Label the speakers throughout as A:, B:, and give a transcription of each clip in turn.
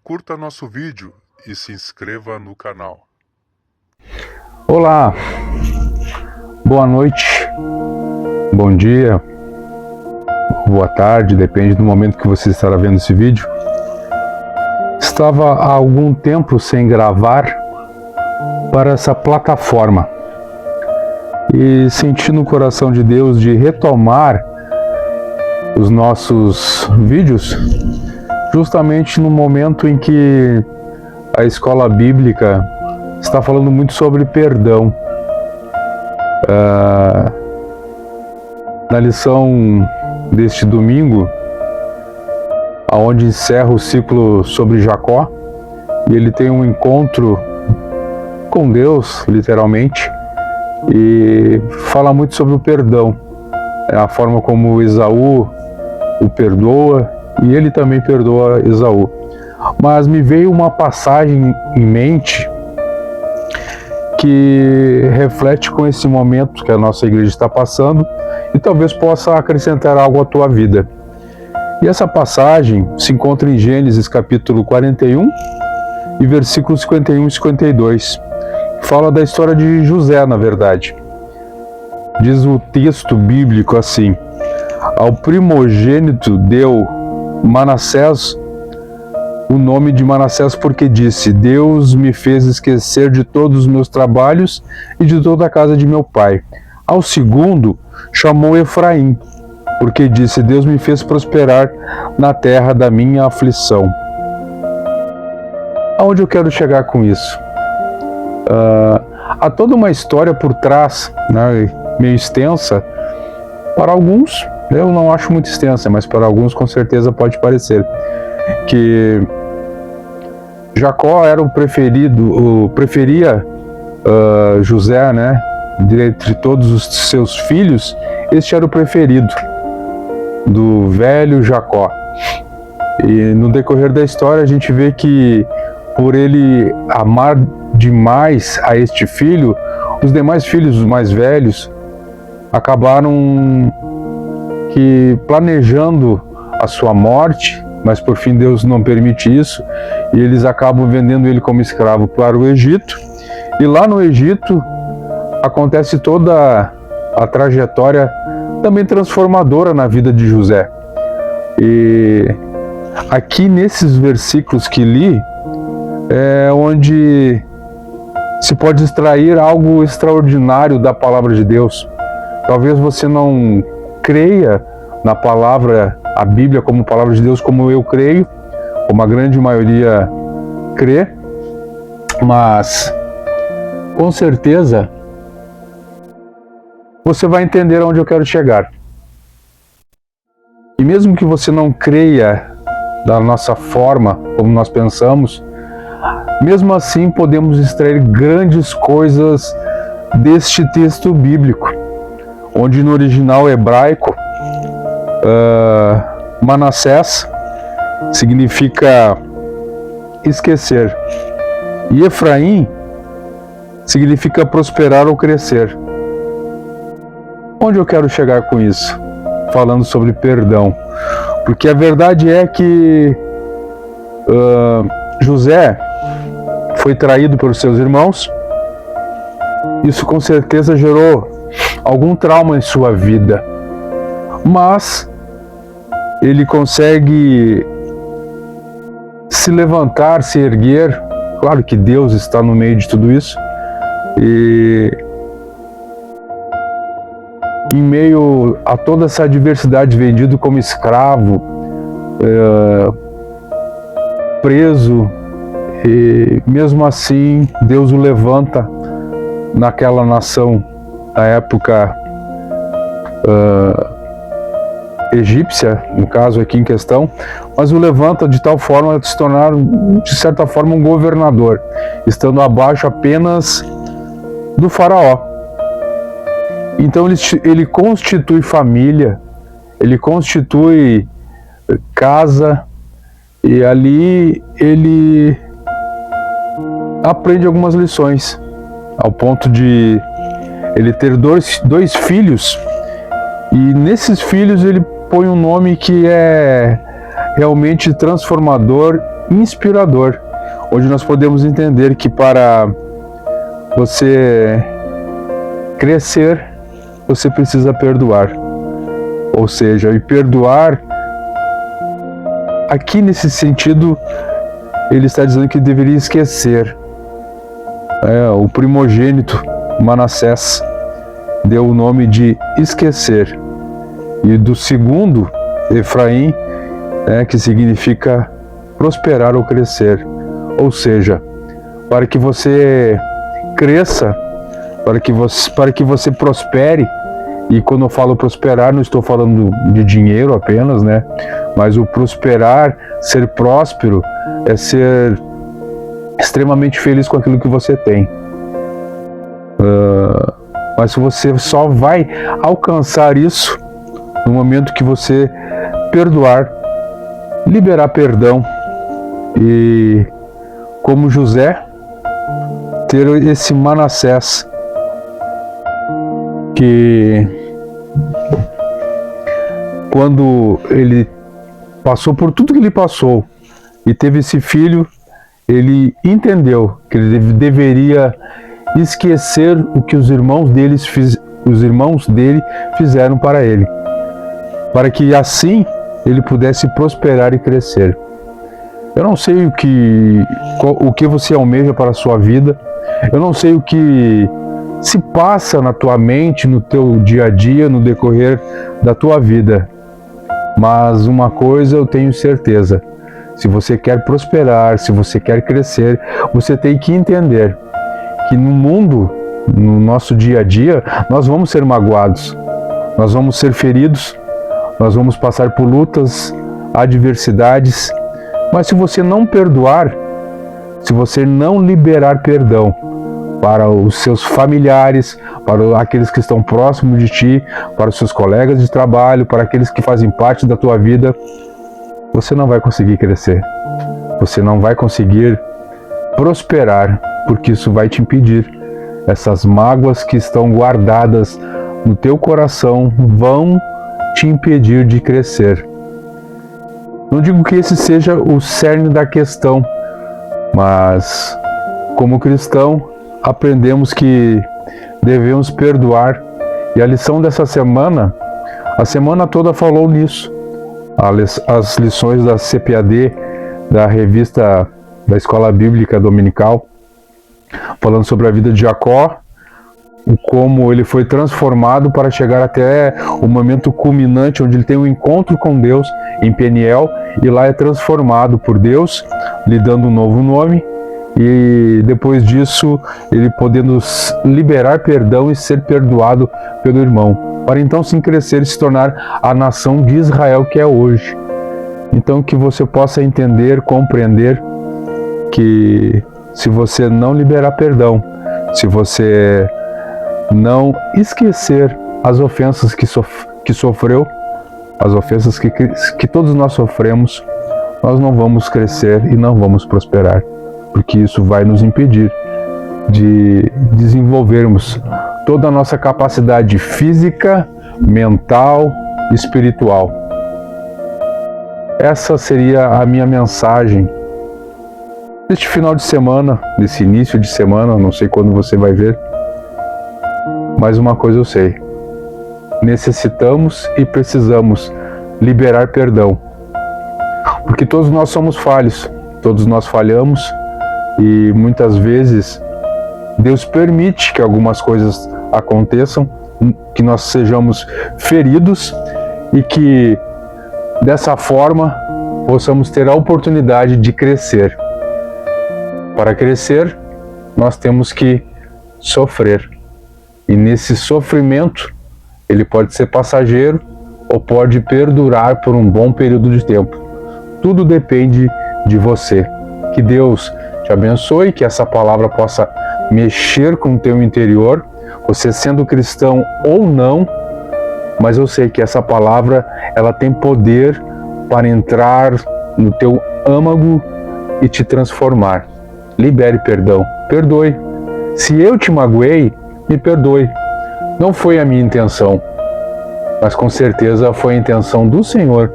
A: Curta nosso vídeo e se inscreva no canal.
B: Olá, boa noite, bom dia, boa tarde, depende do momento que você estará vendo esse vídeo. Estava há algum tempo sem gravar para essa plataforma e senti no coração de Deus de retomar os nossos vídeos justamente no momento em que a escola bíblica está falando muito sobre perdão. Na lição deste domingo, aonde encerra o ciclo sobre Jacó, e ele tem um encontro com Deus, literalmente, e fala muito sobre o perdão, a forma como Esaú o perdoa, e ele também perdoa Esaú. Mas me veio uma passagem em mente que reflete com esse momento que a nossa igreja está passando e talvez possa acrescentar algo à tua vida. E essa passagem se encontra em Gênesis capítulo 41 e versículos 51 e 52. Fala da história de José, na verdade. Diz o texto bíblico assim: ao primogênito deu Manassés o nome de Manassés porque disse: Deus me fez esquecer de todos os meus trabalhos e de toda a casa de meu pai. Ao segundo chamou Efraim, porque disse: Deus me fez prosperar na terra da minha aflição. Aonde eu quero chegar com isso? Há toda uma história por trás, né, meio extensa. Para alguns, eu não acho muito extensa, mas para alguns com certeza pode parecer que Jacó era preferia José, né? Dentre todos os seus filhos, este era o preferido do velho Jacó. E no decorrer da história a gente vê que por ele amar demais a este filho, os demais filhos, os mais velhos, acabaram que planejando a sua morte, mas por fim Deus não permite isso, e eles acabam vendendo ele como escravo para o Egito. E lá no Egito acontece toda a trajetória também transformadora na vida de José. E aqui nesses versículos que li é onde se pode extrair algo extraordinário da palavra de Deus. Talvez você não creia na palavra, a Bíblia como palavra de Deus, como eu creio, como a grande maioria crê, mas com certeza você vai entender aonde eu quero chegar. E mesmo que você não creia da nossa forma, como nós pensamos, mesmo assim podemos extrair grandes coisas deste texto bíblico, onde no original hebraico Manassés significa esquecer e Efraim significa prosperar ou crescer. Onde eu quero chegar com isso? Falando sobre perdão, porque a verdade é que José foi traído pelos seus irmãos. Isso com certeza gerou algum trauma em sua vida, mas ele consegue se levantar, se erguer. Claro que Deus está no meio de tudo isso, e em meio a toda essa adversidade, vendido como escravo, preso, e mesmo assim Deus o levanta naquela nação da época egípcia, no caso aqui em questão, mas o levanta de tal forma de se tornar, de certa forma, um governador, estando abaixo apenas do faraó. Então ele constitui família, ele constitui casa, e ali ele aprende algumas lições, ao ponto de ele ter dois filhos, e nesses filhos ele põe um nome que é realmente transformador inspirador, onde nós podemos entender que para você crescer, você precisa perdoar. Ou seja, e perdoar, aqui nesse sentido, ele está dizendo que deveria esquecer. O primogênito, Manassés, deu o nome de esquecer. E do segundo, Efraim, que significa prosperar ou crescer. Ou seja, para que você cresça, para que você prospere, e quando eu falo prosperar, não estou falando de dinheiro apenas, né? Mas o prosperar, ser próspero, é ser extremamente feliz com aquilo que você tem. Mas você só vai alcançar isso no momento que você perdoar, liberar perdão e, como José, ter esse Manassés que, quando ele passou por tudo que ele passou e teve esse filho, ele entendeu que ele deveria esquecer o que os irmãos dele fizeram para ele, para que assim ele pudesse prosperar e crescer. Eu não sei o que você almeja para a sua vida, eu não sei o que se passa na tua mente, no teu dia a dia, no decorrer da tua vida, mas uma coisa eu tenho certeza: se você quer prosperar, se você quer crescer, você tem que entender que no mundo, no nosso dia a dia, nós vamos ser magoados, nós vamos ser feridos, nós vamos passar por lutas, adversidades, mas se você não perdoar, se você não liberar perdão para os seus familiares, para aqueles que estão próximos de ti, para os seus colegas de trabalho, para aqueles que fazem parte da tua vida, você não vai conseguir crescer, você não vai conseguir prosperar, porque isso vai te impedir. Essas mágoas que estão guardadas no teu coração vão te impedir de crescer. Não digo que esse seja o cerne da questão, mas como cristão aprendemos que devemos perdoar, e a lição dessa semana, a semana toda falou nisso. As lições da CPAD, da revista da Escola Bíblica Dominical, falando sobre a vida de Jacó, como ele foi transformado para chegar até o momento culminante, onde ele tem um encontro com Deus em Peniel, e lá é transformado por Deus, lhe dando um novo nome, e depois disso ele podendo liberar perdão e ser perdoado pelo irmão, para então sim crescer e se tornar a nação de Israel que é hoje. Então que você possa entender, compreender que se você não liberar perdão, se você não esquecer as ofensas que sofreu, as ofensas que todos nós sofremos, nós não vamos crescer e não vamos prosperar, porque isso vai nos impedir de desenvolvermos toda a nossa capacidade física, mental, espiritual. Essa seria a minha mensagem neste final de semana, nesse início de semana, não sei quando você vai ver, mas uma coisa eu sei: necessitamos e precisamos liberar perdão, porque todos nós somos falhos, todos nós falhamos, e muitas vezes Deus permite que algumas coisas aconteçam, que nós sejamos feridos e que dessa forma possamos ter a oportunidade de crescer. Para crescer, nós temos que sofrer. E nesse sofrimento, ele pode ser passageiro ou pode perdurar por um bom período de tempo. Tudo depende de você. Que Deus te abençoe, que essa palavra possa mexer com o teu interior, você sendo cristão ou não, mas eu sei que essa palavra, ela tem poder para entrar no teu âmago e te transformar. Libere perdão, perdoe. Se eu te magoei, me perdoe. Não foi a minha intenção, mas com certeza foi a intenção do Senhor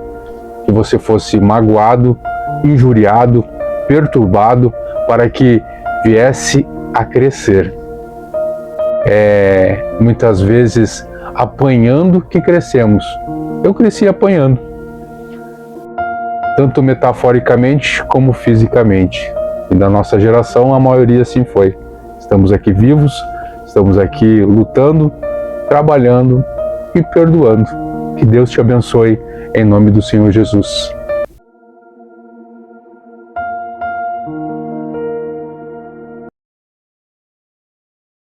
B: que você fosse magoado, injuriado, perturbado para que viesse a crescer. Muitas vezes apanhando que crescemos. Eu cresci apanhando, tanto metaforicamente como fisicamente. E da nossa geração a maioria assim foi. Estamos aqui vivos, estamos aqui lutando, trabalhando e perdoando. Que Deus te abençoe em nome do Senhor Jesus.